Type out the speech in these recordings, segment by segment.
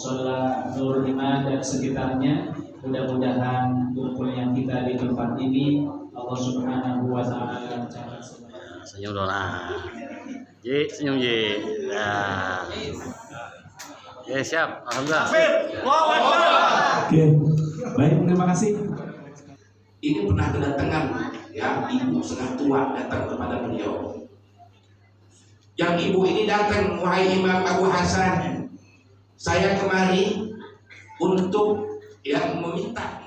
Sholat Nur Iman dan sekitarnya. Mudah-mudahan kumpulnya kita di tempat ini Allah Subhanahu wa Ta'ala mencatat semuanya. Senyum dong lah. Ji, senyum Ji. Nah. Ya siap, alhamdulillah. Oke, baik, terima kasih. Ini pernah kedatangan ya ibu sudah tua datang kepada beliau. Yang ibu ini datang, wahai Imam Abu Hasan, saya kemari untuk meminta.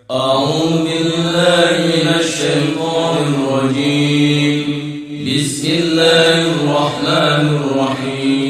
أعوذ بالله من الشيطان الرجيم بسم الله الرحمن الرحيم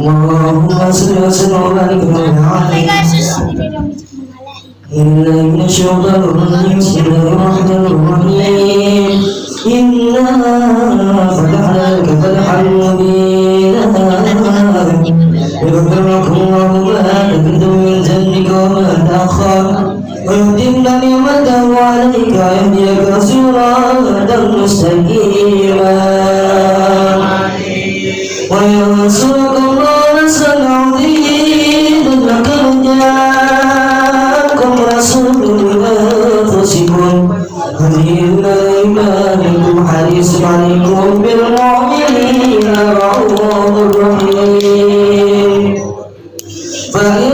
اللهم صل وسلم وبارك على إلا من الشيطان الرجيم بسم الله الرحمن الرحيم إنا فتحنا لك فتحا مبينا يغفر لكم الله ما تقدم من ذنبك وما تأخر ويتم نعمته عليك ويهديك صراطا مستقيما وينصرك الله نصرا عظيما لقد جاءكم رسول من أنفسكم عزيز عليكم حريص عليكم بالمؤمنين رؤوف رحيم فإن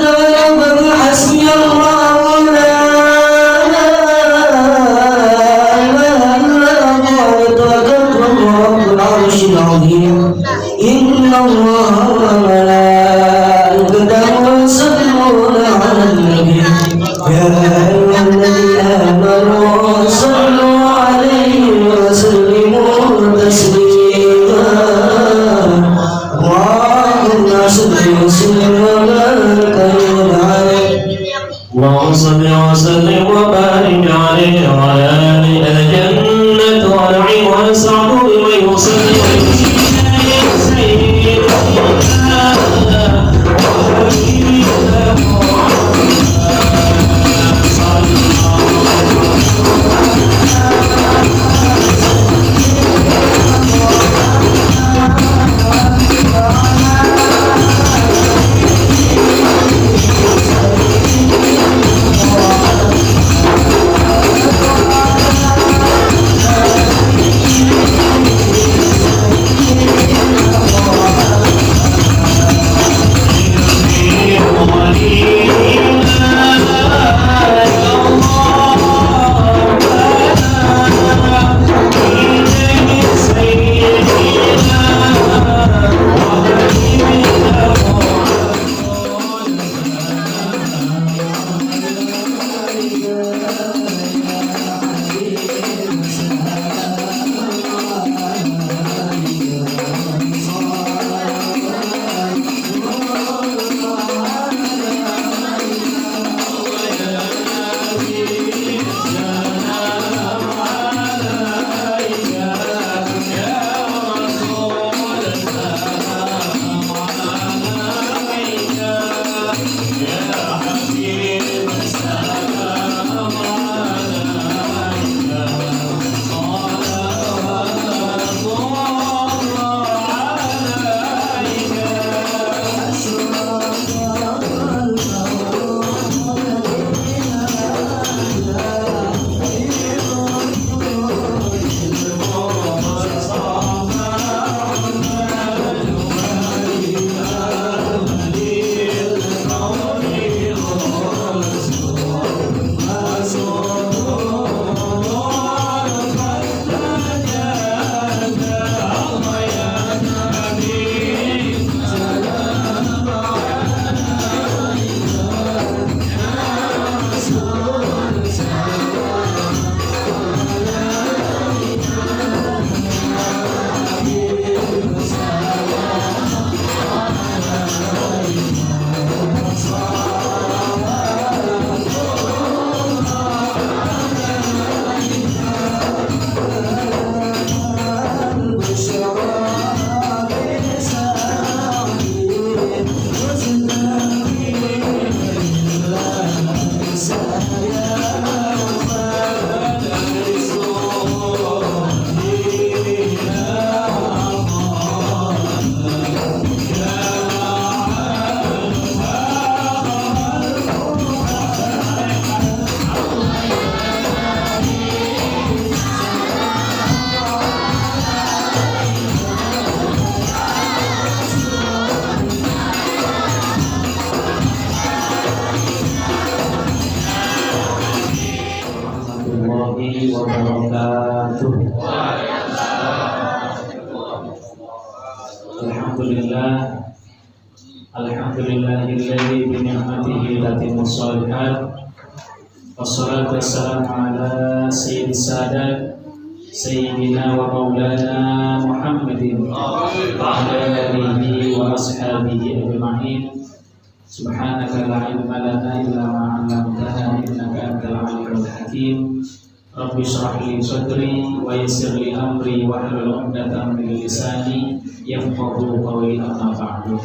تولوا فحسبي الله لا إله إلا هو توكلت رب العرش العظيم إن الله وملائكته يصلون على النبي يا أيها الذين آمنوا صلوا عليه وسلموا تسليما اللهم صل وسلم وبارك عليه اللهم صل وسلم وبارك عليه وعلى آله الجنة ونعيم ونسعد بمن يصلي wabarakatuh. Alhamdulillah, alhamdulillahilladzi bi ni'matihi tatimmu shalihat. Wassalatu wassalamu ala sayyidis sadat sayyidina wa maulana Muhammadin wa ala alihi wa ashabihi ajma'in. Subhanaka la ilma lana illa ma 'allamtana innaka antal alimul hakim. Rabbi shrah li sadri wa yassir li amri wa hlul 'uqdatam min lisani yafqahu qawli amma ba'du.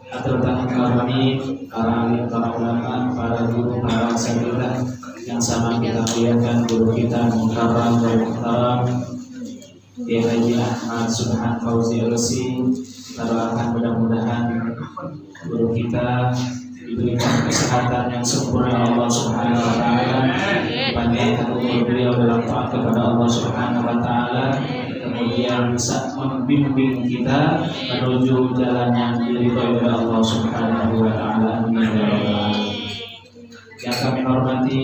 Hadratan kami, para alim, para ulama, para guru, para asatidzah Yang sama kita muliakan guru kita Mukarram dan Muhtaram Kiai Haji Ahmad Subhan Fauzi Al-Si. Kita doakan mudah-mudahan guru kita diberikan kesehatan yang sempurna Allah Subhanahu wa taala, panjangkan umur beliau dalam taat kepada Allah Subhanahu wa taala, kemudian bisa membimbing kita menuju jalan yang diridhoi oleh Allah Subhanahu wa taala. Amin ya rabbal alamin. Yang kami hormati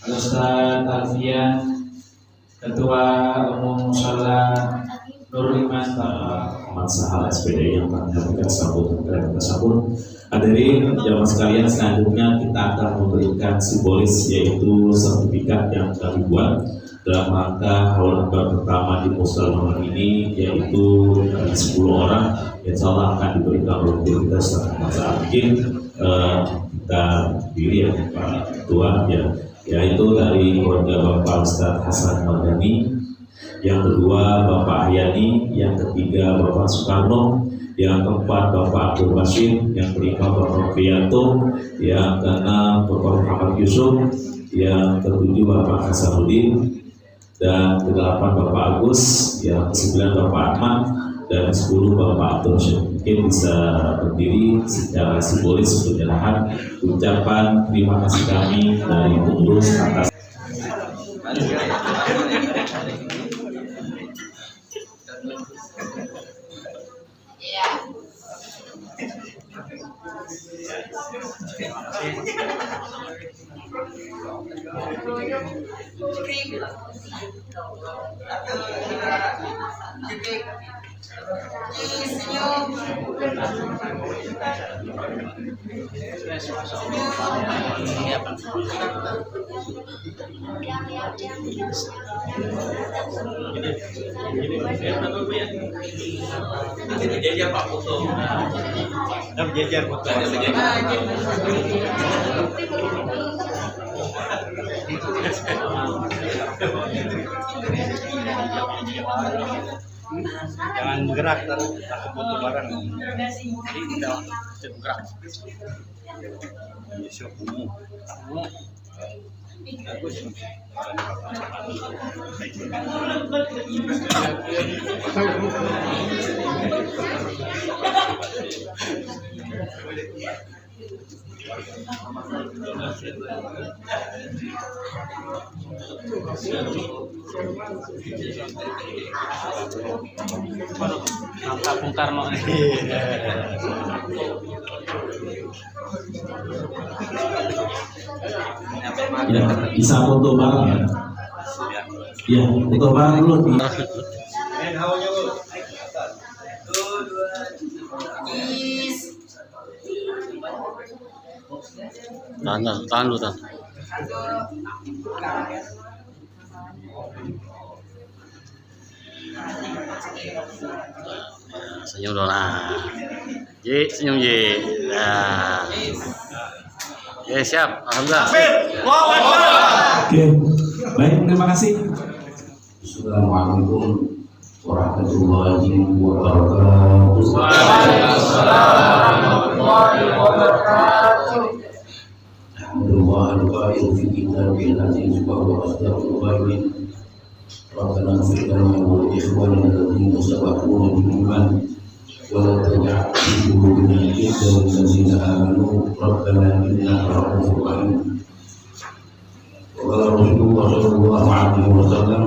Ustaz Alfian, Ketua Umum Musalla Nurul Iman Muhammad Sahal SPD yang akan menyampaikan sambutan tersebut. Hadirin jamaah sekalian, selanjutnya kita akan memberikan simbolis yaitu sertifikat yang kami buat dalam rangka haul akbar pertama di Musdalifah ini, yaitu 10 orang. Insya Allah akan diberikan oleh kita setelah saat mungkin kita pilih ya Pak Ketua ya, yaitu dari keluarga Bapak Ustadz Hasan Mardani, yang kedua Bapak Ahyani, yang ketiga Bapak Soekarno, yang keempat Bapak Abdul Bashir, yang kelima Bapak Priyanto, yang keenam Bapak Muhammad Yusuf, yang ketujuh Bapak Hasanuddin, dan kedelapan Bapak Agus, yang kesembilan Bapak Ahmad, dan 10 Bapak Abdul Syed. Mungkin bisa berdiri secara simbolis penyerahan ucapan terima kasih kami dari pengurus atas. Jangan bergerak, takut butuh barang. Jadi tidak bergerak. Bagus. Pak Bung Karno. Ya, bisa foto bareng ya. Ya, foto bareng dulu. Tahan dulu. Senyum dong lah. Ji, senyum Ji. Nah. Ya siap, alhamdulillah. Oke, baik, terima kasih. Assalamualaikum warahmatullahi wabarakatuh. Waalaikumsalam warahmatullahi wabarakatuh. Alhamdulillah fi kitabil aziz wa huwa asdaqul qa'ilin. Rabbana ighfir lana wa li ikhwanina alladhina sabaquna bil iman wa la taj'al fi qulubina ghillan lil ladzina amanu rabbana innaka ra'ufur rahim. Wa qala Rasulullah sallallahu alaihi wasallam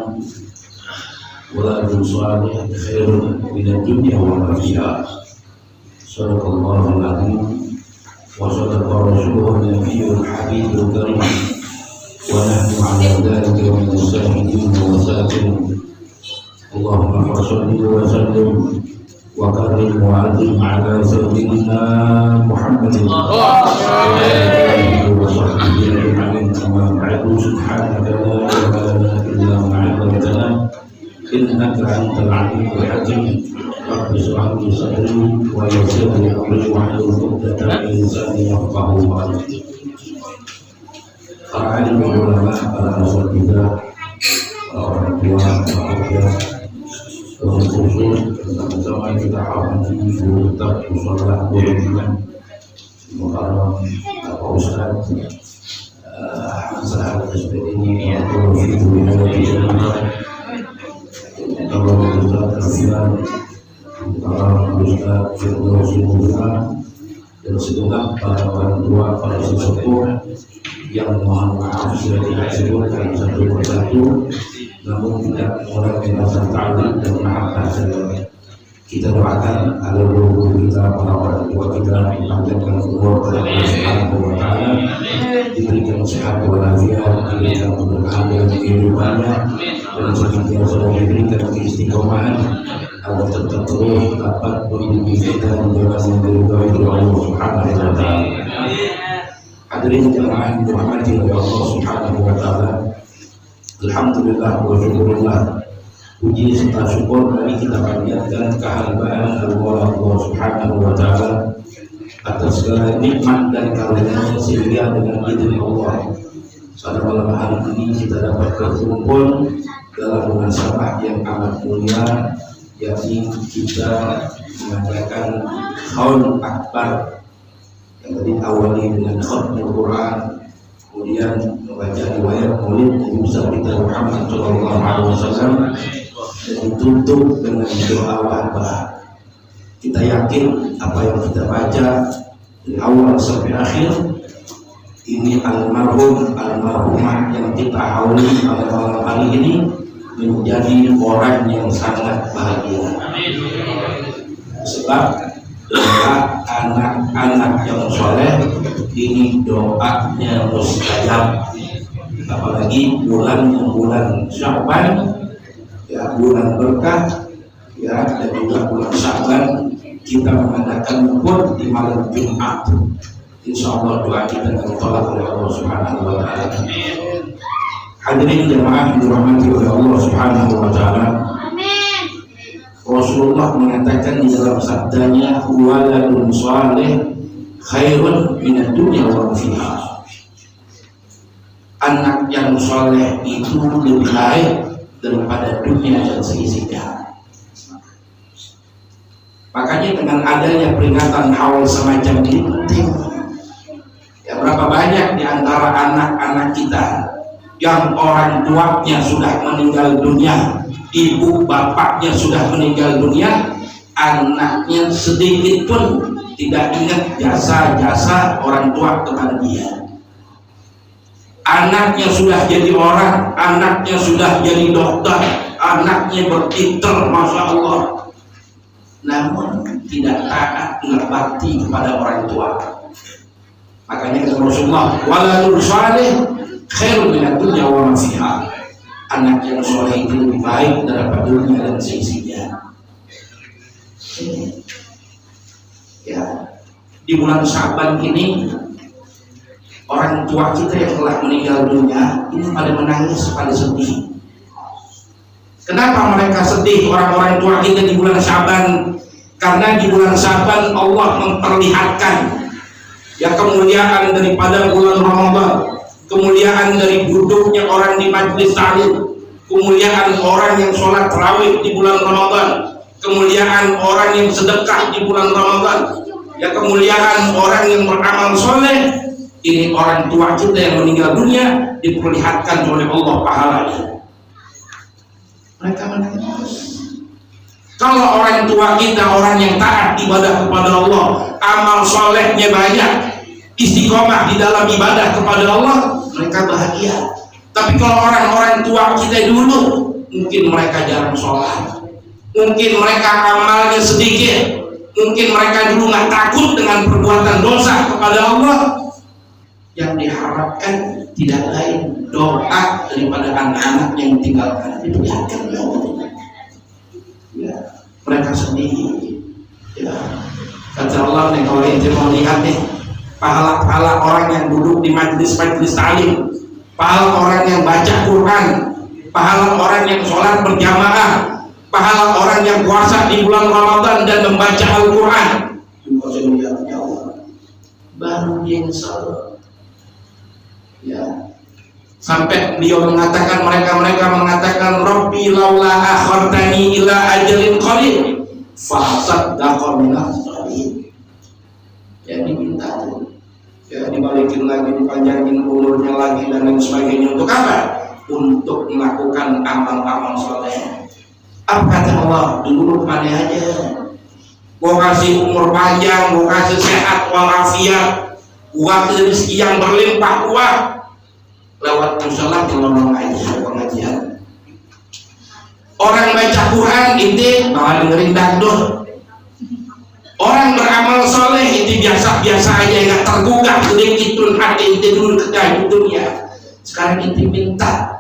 waladun salih khairun minad dunya wa ma fiha. Sadaqallahul azim. وصدق رسوله النبي الحبيب الكريم ونحن على ذلك من الشاهدين والشاكرين. اللهم صل وسلم وكرم وعظم على سيدنا محمد وآله وصحبه أجمعين. أما بعد سبحانك لا علم لنا إلا ما علمتنا إنك أنت العليم الحكيم. رب اشرح لي صدري ويسر لي امري واحلل عقدة من لساني يفقهوا قولي. Para alim ulama, para asatidzah, orang tua, pekerja, khusus bersama-sama kita hormati guru tetap mushola Nurul Iman Mukarram, Bapak Ustadz masalah seperti ini atau itu yang kalau kita terfiran Ustaz Firdaus dan segenap para orang tua, para sesepuh yang mohon maaf sudah tidak sebutkan satu persatu, namun tidak mengurangi rasa ta'zim dan mahabbah saja. Kita doakan agar guru kita, para orang tua kita dipanjangkan umur oleh Allah Subhanahu wa Ta'ala, diberikan sehat walafiat, diberikan keberkahan dalam kehidupannya, dan senantiasa diberikan keistiqomahan agar tetap terus dapat membimbing kita di jalan yang diridhoi oleh Allah Subhanahu wa Ta'ala. Hadirin jemaah yang dirahmati oleh Allah Subhanahu wa Ta'ala, alhamdulillah wa syukurillah, puji serta syukur mari kita panjatkan kehambaan Allah Subhanahu wa Ta'ala atas segala nikmat dan karunia sehingga dengan izin Allah pada malam hari ini kita dapat berkumpul dalam munasabah yang amat mulia, yakni kita mengadakan Haul Akbar yang tadi awali dengan khatmul Quran, kemudian membaca riwayat Maulid Nabi besar kita Muhammad sallallahu alaihi wasallam, dan ditutup dengan doa wabah. Kita yakin apa yang kita baca dari awal sampai akhir ini almarhumah yang kita hauli pada malam hari ini menjadi orang yang sangat bahagia. Sebab doa anak-anak yang soleh ini doanya mustajab, apalagi bulan Sya'ban, ya bulan berkah, ya, dan juga bulan Sya'ban kita mengadakan pun di malam Jumat. Insya Allah doa kita akan ditolak oleh Allah Subhanahu wa Ta'ala. Hadirin jemaah yang dirahmati oleh Allah Subhanahu wa Ta'ala, Rasulullah mengatakan di dalam sabdanya, waladun saleh khairun minad dunya wa fiha. Anak yang saleh itu lebih baik daripada dunia dan seisinya. Makanya dengan adanya peringatan haul semacam ini penting. Ya, berapa banyak di antara anak-anak kita yang orang tuanya sudah meninggal dunia, ibu bapaknya sudah meninggal dunia, anaknya sedikit pun tidak ingat jasa-jasa orang tua kepada dia. Anaknya sudah jadi orang, anaknya sudah jadi dokter, anaknya bertitel, masya Allah, namun tidak taat berbakti kepada orang tua. Makanya kata Rasulullah, waladul saleh khairun minad dunya wa ma fiha. Anak yang soleh itu lebih baik daripada dunia dan seisinya. Ya, di bulan Sya'ban ini orang tua kita yang telah meninggal dunia ini pada menangis, pada sedih. Kenapa mereka sedih orang-orang tua kita di bulan Sya'ban? Karena di bulan Sya'ban Allah memperlihatkan ya kemuliaan daripada bulan Ramadan, kemuliaan dari duduknya orang di majlis ta'lim, kemuliaan orang yang sholat tarawih di bulan Ramadan, kemuliaan orang yang sedekah di bulan Ramadan, ya kemuliaan orang yang beramal soleh. Ini orang tua kita yang meninggal dunia diperlihatkan oleh Allah pahalanya. Mereka menangis. Kalau orang tua kita orang yang taat ibadah kepada Allah, amal solehnya banyak, istiqomah di dalam ibadah kepada Allah, mereka bahagia. Tapi kalau orang-orang tua kita dulu, mungkin mereka jarang sholat, mungkin mereka amalnya sedikit, mungkin mereka dulu nggak takut dengan perbuatan dosa kepada Allah. Yang diharapkan tidak lain doa daripada anak-anak yang ditinggalkan, diperlihatkan oleh Allah. Ya, mereka sendiri. Ya, kata Allah nih, kalau ente mau lihat nih pahala-pahala orang yang duduk di majlis-majlis ta'lim, pahala orang yang baca Quran, pahala orang yang sholat berjamaah, pahala orang yang puasa di bulan Ramadan dan membaca Al-Quran. Ya Allah, baru dia insya. Ya, sampai beliau mengatakan, mereka mengatakan, Rabbi laula akhartani ila ajalin qalil fa saddaqna min as-salihin. Ya, diminta tuh. Ya, di balik dibaikin lagi, dipanjangin umurnya lagi dan lain sebagainya. Untuk apa? Untuk melakukan amal-amal soleh. Apa kata Allah? Dulu kemana aja? Gua kasih umur panjang, gua kasih sehat walafiat, gua kasih rezeki yang berlimpah gua. Lewat musola tolong aja pengajian. Orang baca Quran itu malah dengerin dangdut. Orang beramal soleh itu biasa-biasa aja, nggak tergugah sedikitpun hati itu dulu kekayaan dunia. Sekarang itu minta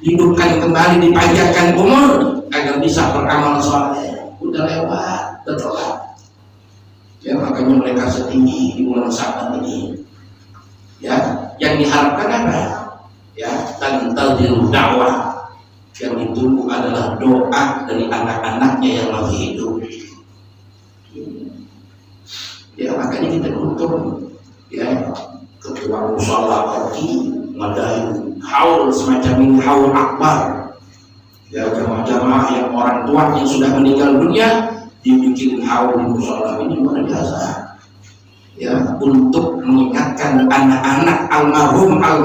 hidupkan kembali, dipanjangkan umur agar bisa beramal soleh. Udah lewat, udah telat. Ya makanya mereka setinggi di bulan Syaban ini. Ya, yang diharapkan apa? Ya, tantazilu dakwah. Yang ditunggu adalah doa dari anak-anaknya yang masih hidup. Ya makanya kita beruntung, ya ketua mushola pergi ngadain haul semacam ini, haul akbar. Ya jamaah-jamaah yang orang tua yang sudah meninggal dunia dibikin haul di mushola ini luar biasa. Ya untuk mengingatkan anak-anak almarhumah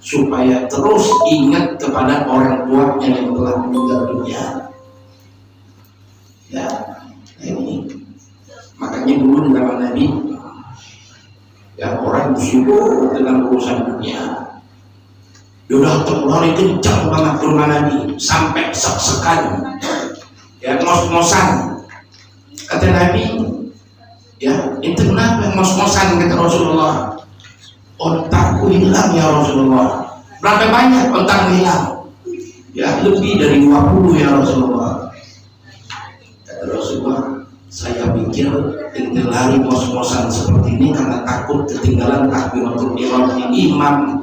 supaya terus ingat kepada orang tuanya yang telah meninggal dunia. Ya, ini makanya dulu di zaman Nabi, ya orang sibuk dengan urusan dunia. Dia udah terlari kencang banget ke rumah Nabi sampai sek-sekan, ya ngos-ngosan. Kata Nabi, ya itu kenapa ngos-ngosan? Kata Rasulullah, otakku hilang ya Rasulullah. Berapa banyak otakmu hilang? Ya lebih dari 20 ya Rasulullah. Kata Rasulullah, saya pikir ente lari ngos-ngosan seperti ini karena takut ketinggalan takbiratul ihram imam.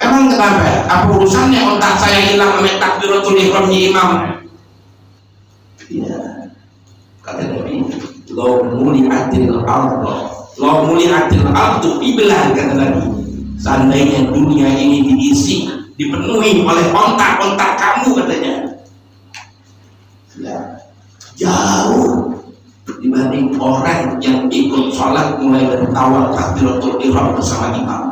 Emang kenapa? Apa urusannya otak saya hilang sama takbiratul ihram imam? Ya, kata Nabi, lo muliatil ardu iblah, kata Nabi. Seandainya dunia ini diisi, dipenuhi oleh ontak-ontak kamu, katanya. Ya, jauh dibanding orang yang ikut sholat mulai dari awal takbiratul ihram bersama imam.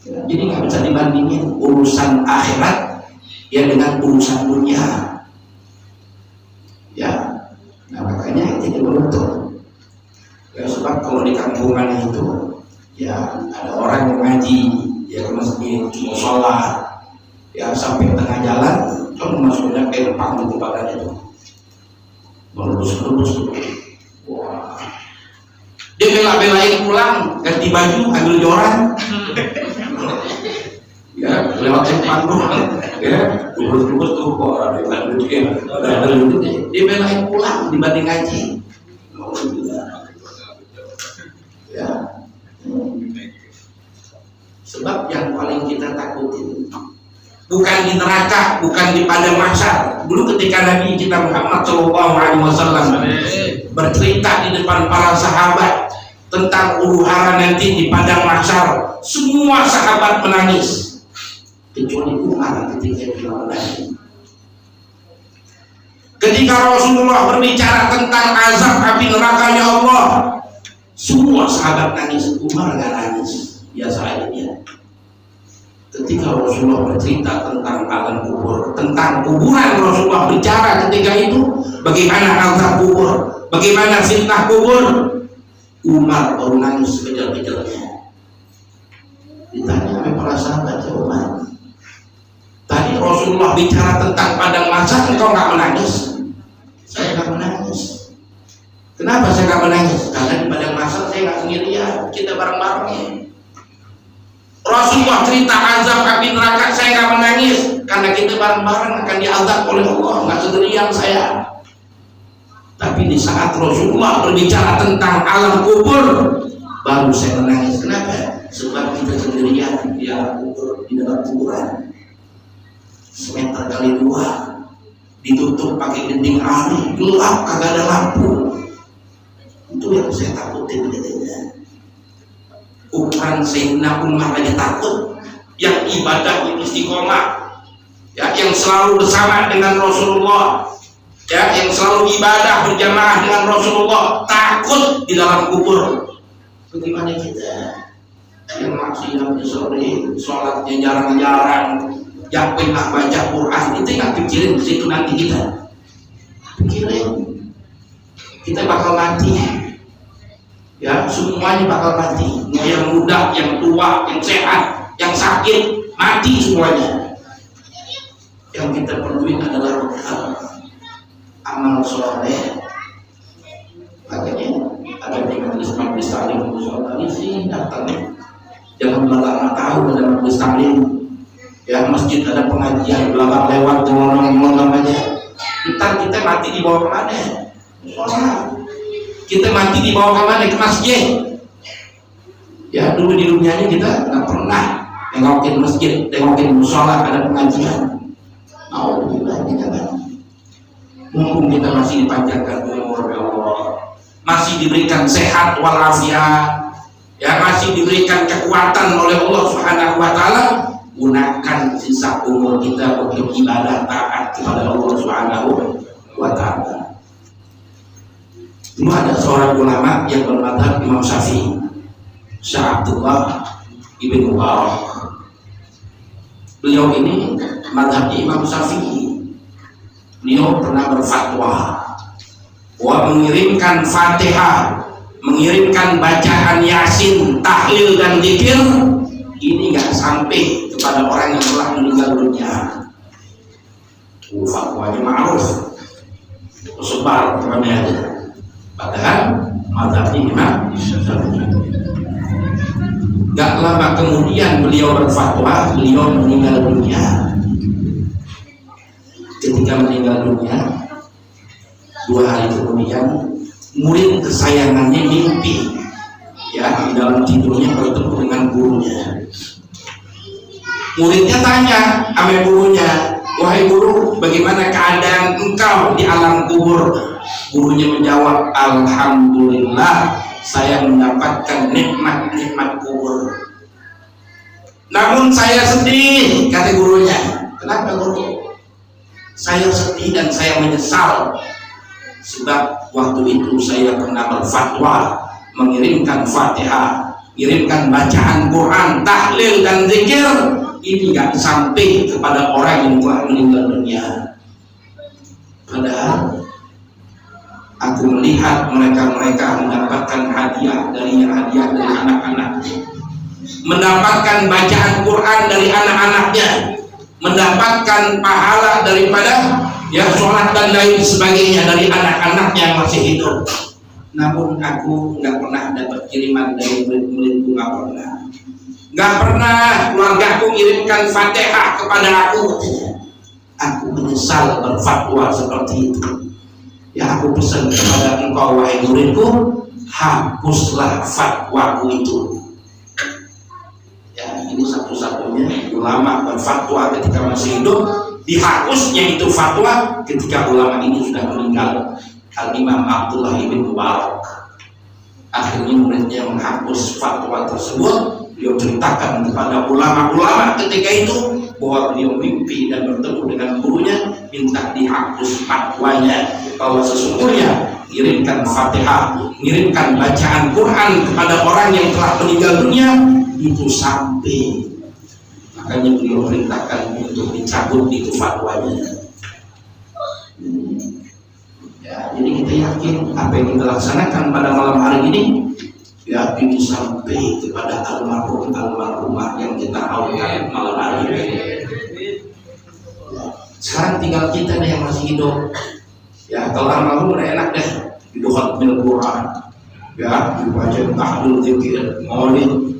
Ya, jadi nggak bisa dibandingin urusan akhirat ya dengan urusan dunia. Ya, nah makanya jadi beruntung. Ya sebab kalau di kampungan itu ya ada orang yang ngaji, ya ke masjid, cuma sholat, ya sampai tengah jalan, cuma masuknya kayak pang di badan itu, melurus-lurus. Wah, dia bela-belain pulang, ganti baju, ambil joran, ya lewat simpang doang, ya lurus-lurus tuh kok ada dia belain pulang dibanding ngaji. Ya. Sebab yang paling kita takutin bukan di neraka, bukan di padang mahsyar. Dulu ketika Nabi kita Muhammad SAW bercerita di depan para sahabat tentang huru-hara nanti di padang mahsyar, semua sahabat menangis kecuali Umar ketika dia menangis. Ketika Rasulullah berbicara tentang azab api nerakanya Allah, semua sahabat nangis, Umar gak nangis, biasa aja dia. Ketika Rasulullah bercerita tentang alam kubur, tentang kuburan, Rasulullah bicara ketika itu bagaimana azab kubur, bagaimana fitnah kubur, Umar baru nangis sekejap-kejapnya. Ditanya oleh para sahabat, Umar, tadi Rasulullah bicara tentang padang mahsyar, engkau gak menangis? Saya gak menangis. Kenapa saya gak menangis? Karena di padang mahsyar saya gak sendirian, kita bareng-bareng. Rasulullah cerita azab api neraka, saya gak menangis karena kita bareng-bareng akan diazab oleh Allah, gak sendirian saya. Tapi di saat Rasulullah berbicara tentang alam kubur, baru saya menangis. Kenapa? Sebab kita sendirian di alam kubur, di dalam kuburan semeter kali 2, ditutup pakai dinding ahli, gelap, kagak ada lampu. Itu yang saya takutin katanya. Ukuran Sayyidina Umar aja takut, yang ibadah istiqomah, ya, yang selalu bersama dengan Rasulullah, ya, yang selalu ibadah berjamaah dengan Rasulullah, takut di dalam kubur. Bagaimana kita yang maksiat di sore, sholatnya jarang-jarang, yang pernah baca Quran, itu nggak pikirin di situ nanti kita. Pikirin, kita bakal mati, ya, semuanya bakal mati. Mau yang muda, yang tua, yang sehat, yang sakit, mati semuanya. Yang kita perluin adalah amal soleh. Makanya ada di majelis taklim musola sih datang, jangan lama tahu ada majelis taklim, ya, masjid ada pengajian belakang lewat ngomong aja. Ntar kita mati dibawa kemana? Musola. Kita mati dibawa kemana? Ke masjid. Ya, dulu di dunianya kita nggak pernah nengokin masjid, nengokin musola ada pengajian. Alhamdulillah, jangan. Mumpung kita masih dipanjangkan umur, ya Allah, masih diberikan sehat walafiat, ya, masih diberikan kekuatan oleh Allah Subhanahu wa Ta'ala, gunakan sisa umur kita untuk ibadah taat kepada Allah Subhanahu wa Ta'ala. Dulu ada seorang ulama yang bermadzhab Imam Syafi'i, Syekh Abdullah Ibn Mubarak. Beliau ini madzhabnya Imam Syafi'i. Beliau pernah berfatwa bahwa mengirimkan Fatihah, mengirimkan bacaan Yasin, tahlil dan zikir ini nggak sampai kepada orang yang telah meninggal dunia. Fatwanya ma'ruf, tersebar kemana-mana. Padahal madzhabnya Imam Syafi'i. Gak lama kemudian beliau berfatwa, beliau meninggal dunia. Ketika meninggal dunia, 2 hari kemudian murid kesayangannya mimpi, ya, di dalam tidurnya bertemu dengan gurunya. Muridnya tanya sama gurunya, wahai guru, bagaimana keadaan engkau di alam kubur? Gurunya menjawab, alhamdulillah, saya mendapatkan nikmat-nikmat kubur. Namun saya sedih, kata gurunya. Kenapa guru? Saya sedih dan saya menyesal sebab waktu itu saya pernah berfatwa mengirimkan Fatihah, mengirimkan bacaan Quran, tahlil dan zikir ini gak sampai kepada orang yang telah meninggal dunia. Padahal aku melihat mereka mendapatkan hadiah dari anak-anaknya, mendapatkan bacaan Quran dari anak-anaknya, mendapatkan pahala daripada, ya, sholat dan lain sebagainya dari anak-anaknya yang masih hidup. Namun aku nggak pernah dapat kiriman dari murid-muridku, nggak pernah keluarga aku mengirimkan Fatihah kepada aku. Aku menyesal berfatwa seperti itu. Ya, aku pesan kepada engkau wahai muridku, hapuslah fatwaku itu. Ya, ini satu-satunya ulama berfatwa ketika masih hidup, dihapusnya itu fatwa ketika ulama ini sudah meninggal. Al-Imam Abdullah Ibn Mubarak. Akhirnya muridnya menghapus fatwa tersebut. Beliau ceritakan kepada ulama-ulama ketika itu bahwa beliau mimpi dan bertemu dengan gurunya, minta dihapus fatwanya bahwa sesungguhnya mengirimkan Fatihah, mengirimkan bacaan Quran kepada orang yang telah meninggal dunia itu sampai. Makanya beliau perintahkan untuk dicabut itu fatwanya. Ya, jadi kita yakin apa yang kita laksanakan pada malam hari ini, ya, ini sampai kepada almarhumah yang kita haulkan malam hari ini. Ya, sekarang tinggal kita nih yang masih hidup. Ya, kalau almarhum udah enak deh, didoakan Quran, ya, dibaca tahlil zikir, maulid,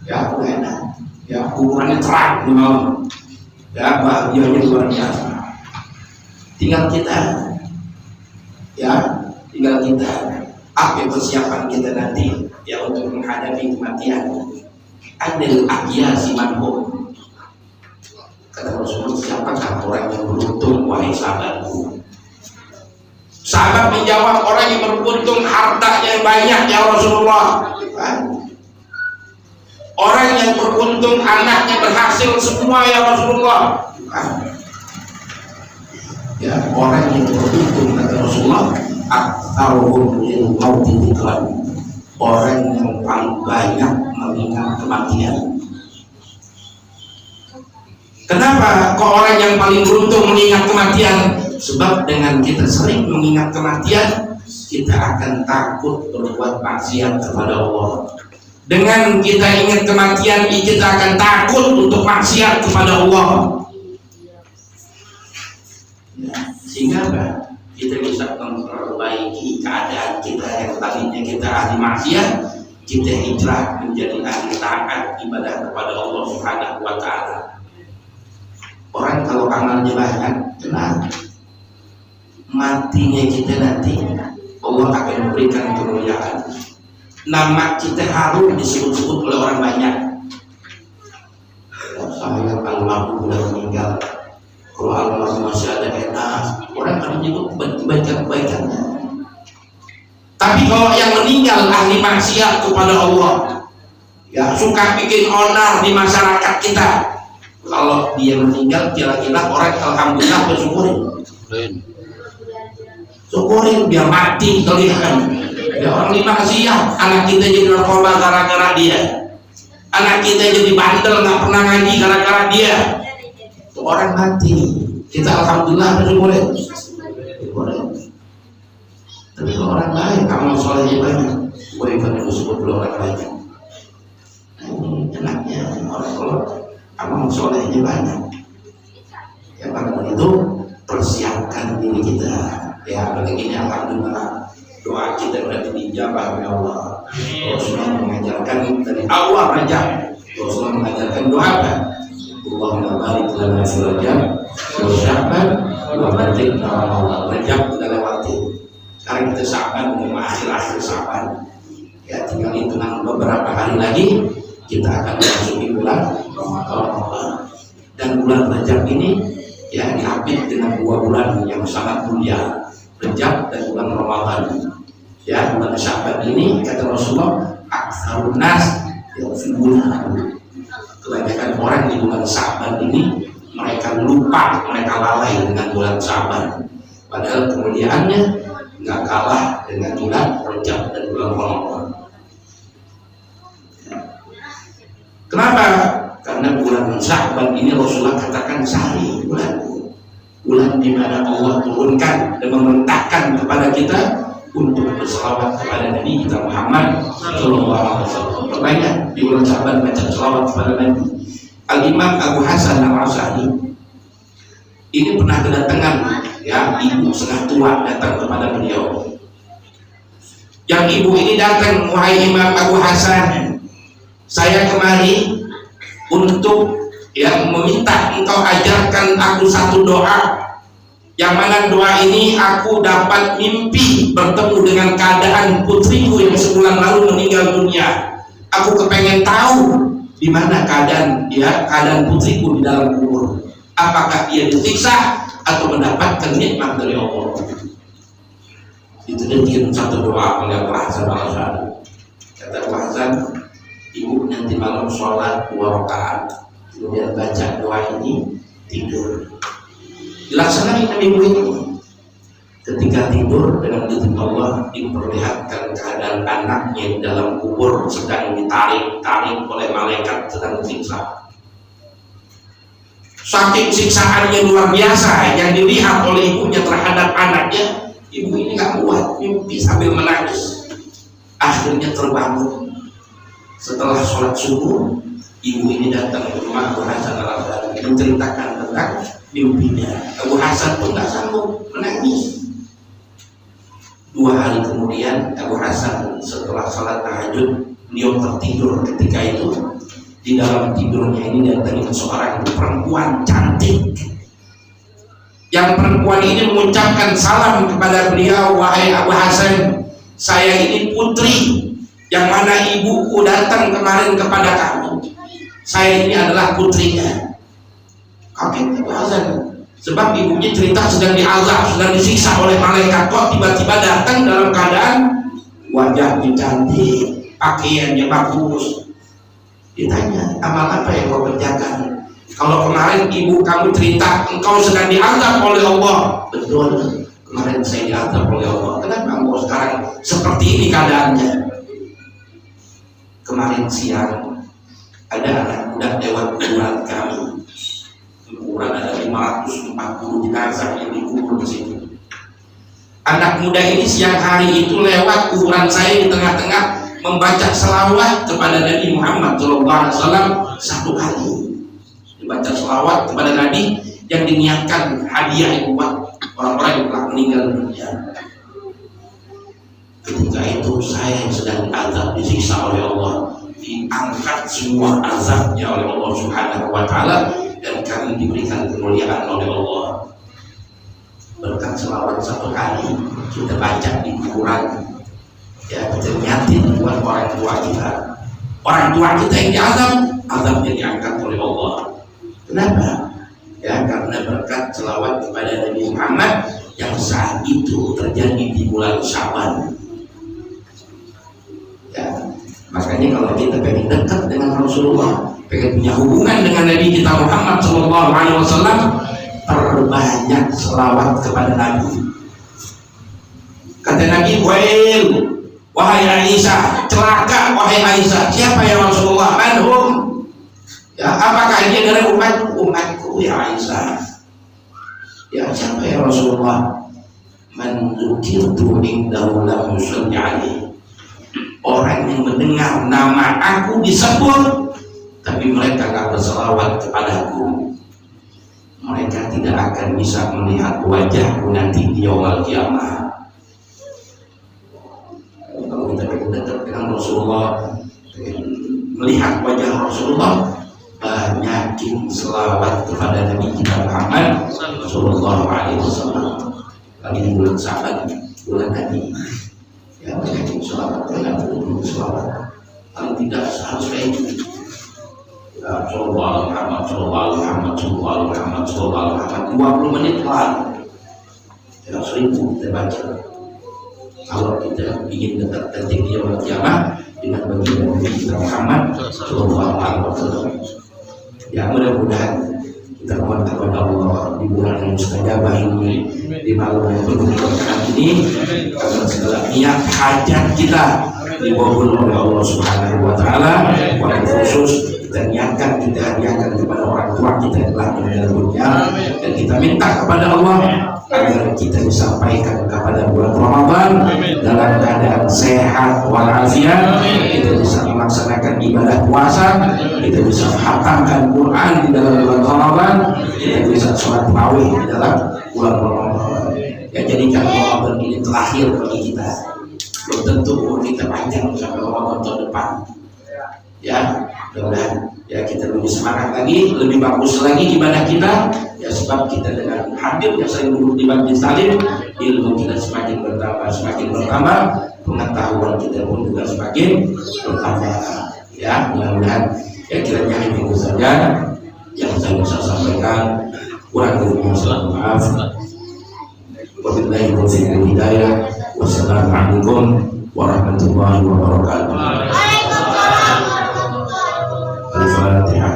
ya, udah enak. Ya, kuburannya terang di malam. Ya, bahagianya luar biasa. Tinggal kita, ya, tinggal kita. Apa persiapan kita nanti, ya, untuk menghadapi kematian? Adil ahyasi manhum. Kata Rasulullah, siapakah orang yang beruntung, wahai sahabatku? Sahabat menjawab, orang yang beruntung hartanya banyak, ya Rasulullah. Orang yang beruntung anaknya berhasil semua, ya Rasulullah. Ya, orang yang beruntung kata Rasulullah, aktsarun lil mauti dzikran, orang yang paling banyak mengingat kematian. Kenapa kok orang yang paling beruntung mengingat kematian? Sebab dengan kita sering mengingat kematian, kita akan takut berbuat maksiat kepada Allah. Dengan kita ingat kematian, kita akan takut untuk maksiat kepada Allah. Ya, sehingga apa? Kita bisa memperbaiki keadaan kita yang tadinya kita ahli maksiat, kita hijrah menjadi ahli taat ibadah kepada Allah Subhanahu wa Ta'ala. Orang kalau amalnya banyak, tenang, matinya kita nanti Allah akan memberikan kemuliaan. Nama kita harum disebut-sebut oleh orang banyak. Saya almarhum sudah meninggal, kalau almarhum masih ada enak, orang akan menyebut kebaikan-kebaikannya. Tapi kalau yang meninggal ahli maksiat kepada Allah, ya suka bikin onar di masyarakat kita, kalau dia meninggal kira-kira orang alhamdulillah bersyukurin. Syukurin biar mati kelihatan. Ya orang ini maksiat, anak kita jadi narkoba gara-gara dia, anak kita jadi bandel nggak pernah ngaji gara-gara dia. Itu orang mati, kita alhamdulillah bersyukurin. Tapi kalau orang baik, amal solehnya banyak, kebaikan yang disebut oleh orang banyak. Nah ini enaknya orang kalau amal solehnya banyak. Ya pada itu persiapkan diri kita. Ya apalagi ini alhamdulillah doa kita berarti dijabah oleh Allah. Rasulullah mengajarkan dari awal Rajab, Rasulullah mengajarkan doa apa? Allahumma barik lana fi Rajab wa Sya'ban wa barik lana. Rajab sudah lewati. Sekarang kita Sya'ban, akhir-akhir Sya'ban. Ya tinggal hitungan beberapa hari lagi kita akan memasuki bulan Ramadan. Dan bulan Rajab ini ya diapit dengan 2 bulan yang sangat mulia, Rajab dan bulan Ramadan. Ya bulan Sya'ban ini kata Rasulullah aktsarun nas yafiduna. Kebanyakan orang di bulan Sya'ban ini mereka lupa, mereka lalai dengan bulan Sya'ban. Padahal kemuliaannya nggak kalah dengan bulan Rajab dan bulan Ramadan. Kenapa? Karena bulan Sya'ban ini Rasulullah katakan sari bulan di mana Allah turunkan dan memerintahkan kepada kita untuk berselawat kepada Nabi kita Muhammad Sallallahu Alaihi Wasallam. Banyak di bulan Sya'ban baca selawat kepada Nabi. Al-Imam Abu Hasan Al-Asy'ari ini pernah kedatangan ya ibu setengah tua datang kepada beliau. Yang ibu ini datang, wahai Imam Abu Hasan, saya kemari untuk yang meminta engkau ajarkan aku satu doa, yang mana doa ini aku dapat mimpi bertemu dengan keadaan putriku yang sebulan lalu meninggal dunia. Aku kepengen tahu di mana keadaan putriku di dalam kubur. Apakah dia disiksa atau mendapatkan nikmat dari Allah? Itu dia satu doa oleh Abu Hasan Al-Asy'ari. Kata Abu Hasan, ibu nanti malam sholat 2 rakaat, kemudian baca doa ini, tidur. Dilaksanakan ibu ini. Ketika tidur dengan izin Allah diperlihatkan keadaan anaknya di dalam kubur sedang ditarik oleh malaikat sedang disiksa. Saking siksaannya luar biasa yang dilihat oleh ibunya terhadap anaknya, ibu ini nggak kuat, mimpi sambil menangis. Akhirnya terbangun. Setelah sholat subuh, ibu ini datang ke rumah Abu Hasan Al-Asy'ari menceritakan tentang mimpinya. Abu Hasan pun nggak sanggup, menangis. 2 hari kemudian Abu Hasan setelah sholat tahajud, beliau tertidur ketika itu. Di dalam tidurnya ini datang seorang perempuan cantik. Yang perempuan ini mengucapkan salam kepada beliau, wahai Abu Hasan, saya ini putri yang mana ibuku datang kemarin kepada kamu. Saya ini adalah putrinya. Kaget Abu Hasan, sebab ibunya cerita sedang diazab, sedang disiksa oleh malaikat, kok tiba-tiba datang dalam keadaan wajahnya cantik, pakaiannya bagus. Ditanya, amal apa yang kau kerjakan? Kalau kemarin ibu kamu cerita engkau sedang diazab oleh Allah, betul, kemarin saya diazab oleh Allah. Kenapa engkau sekarang seperti ini keadaannya? Kemarin siang ada anak muda lewat kuburan kami. Kuburan ada 540 jenazah yang dikubur di situ. Anak muda ini siang hari itu lewat kuburan saya di tengah-tengah membaca selawat kepada Nabi Muhammad SAW 1 kali. Baca selawat kepada Nabi yang diniatkan hadiah buat orang-orang yang telah meninggal dunia. Ketika itu saya yang sedang diazab, disiksa oleh Allah, diangkat semua azabnya oleh Allah Subhanahu wa Ta'ala, dan kami diberikan kemuliaan oleh Allah. Berkat selawat 1 kali kita baca di kuburan, ya kita niatin buat orang tua kita. Orang tua kita yang diazab, azabnya diangkat oleh Allah. Kenapa? Ya, karena berkat selawat kepada Nabi Muhammad yang saat itu terjadi di bulan Syaban. Ya, makanya kalau kita pengen dekat dengan Rasulullah, pengen punya hubungan dengan Nabi kita Muhammad SAW, perbanyak selawat kepada Nabi. Kata Nabi, wahai Aisyah, celaka wahai Aisyah. Siapa ya Rasulullah? Manhum. Ya, apakah dia dari umatku ya Aisyah? Ya, siapa ya Rasulullah? Man dzukirtu indahu lam yusalli alaihi. Orang yang mendengar nama aku disebut tapi mereka tidak berselawat kepadaku, mereka tidak akan bisa melihat wajahku nanti di yaumul kiamah. Kalau kita pengen dekat dengan Rasulullah, pengen melihat wajah Rasulullah, banyakin selawat kepada Nabi kita Muhammad Sallallahu Alaihi Wasallam. Lagi di bulan Syaban, bulan Nabi, ya banyakin selawat, banyakin selawat. Kalau tidak harus kayak gitu. Ya, Sallallahu Muhammad, Sallallahu Muhammad, Sallallahu Muhammad, Sallallahu Muhammad, 20 menit lah. Ya 1000 kita baca. Kalau kita ingin dekat dengan dia kiamat dengan baginda Nabi kita Muhammad Sallallahu Alaihi Wasallam. Ya, mudah-mudahan kita mohon kepada Allah di bulan yang mustajabah ini, di malam yang penuh keberkahan ini, agar segala niat hajat kita dikabul oleh Allah Subhanahu wa Ta'ala. Wabil khusus kita niatkan, kita hadiahkan kepada orang tua kita yang telah meninggal dunia, dan kita minta kepada Allah agar kita disampaikan kepada bulan Ramadan dalam keadaan sehat walafiat, kita bisa melaksanakan ibadah puasa, kita bisa menghatamkan Quran di dalam bulan Ramadan, kita bisa sholat tarawih di dalam bulan Ramadan. Ya, jadikan Ramadan ini terakhir bagi kita. Belum tentu kita panjang sampai Ramadan tahun depan. Ya, mudah-mudahan ya kita lebih semangat lagi, lebih bagus lagi ibadah kita. Ya, sebab kita dengan hadirnya sering duduk di majlis taklim, ilmu kita semakin bertambah, pengetahuan kita pun juga semakin bertambah. Ya, mudah-mudahan ya kiranya itu saja yang saya bisa sampaikan. Kurang lebihnya mohon maaf. Wabillahi taufiq wal hidayah. Wassalamualaikum warahmatullahi wabarakatuh. Al-Fatihah.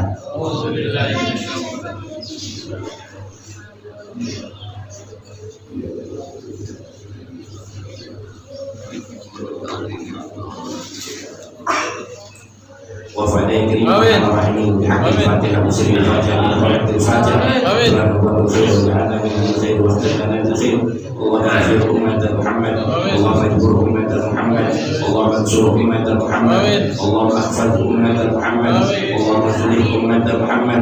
وفديك الرحيم بحق الفاتحة بسر الفاتحة بحق الفاتحة اللهم بارك لنا من الخير واهدنا الخير. اللهم اغفر أمة محمد، اللهم اجبر أمة محمد، اللهم انصر أمة محمد، اللهم احفظ أمة محمد، اللهم اصلح أمة محمد،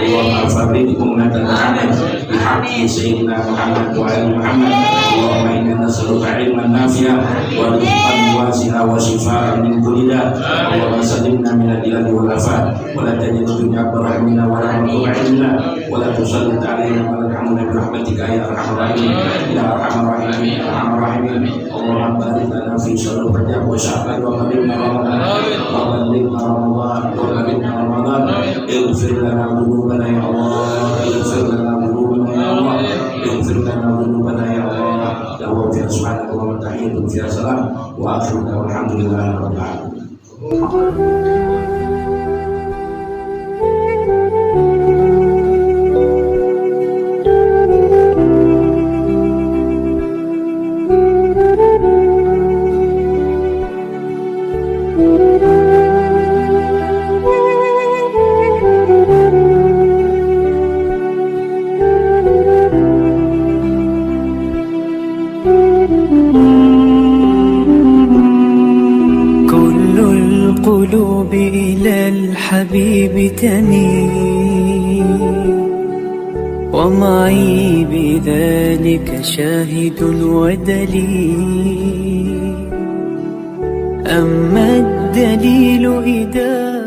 اللهم فرج أمة محمد بحق سيدنا محمد وآل محمد. اللهم إنا نسألك علما نافعا ورزقا واسعا وشفاء من كل داء. اللهم سلمنا من الإلال والآفات، ولا تجد الدنيا أكبر همنا ولا مبلغ علمنا، ولا تسلط علينا من يرحمنا برحمتك يا أرحم الراحمين يا أرحم الراحمين يا أرحم الراحمين. اللهم بارك لنا في شهر رجب وشعبان وبلغنا رمضان وبلغنا رمضان وبلغنا رمضان. اغفر لنا ذنوبنا يا الله، اغفر لنا ذنوبنا يا الله، اغفر لنا ذنوبنا يا الله. له فيها سبحانك وتحية فيها سلام وآخر والحمد لله رب العالمين. كل القلوب إلى الحبيب تميل، ومعي بذلك شاهد ودليل. أما الدليل إذا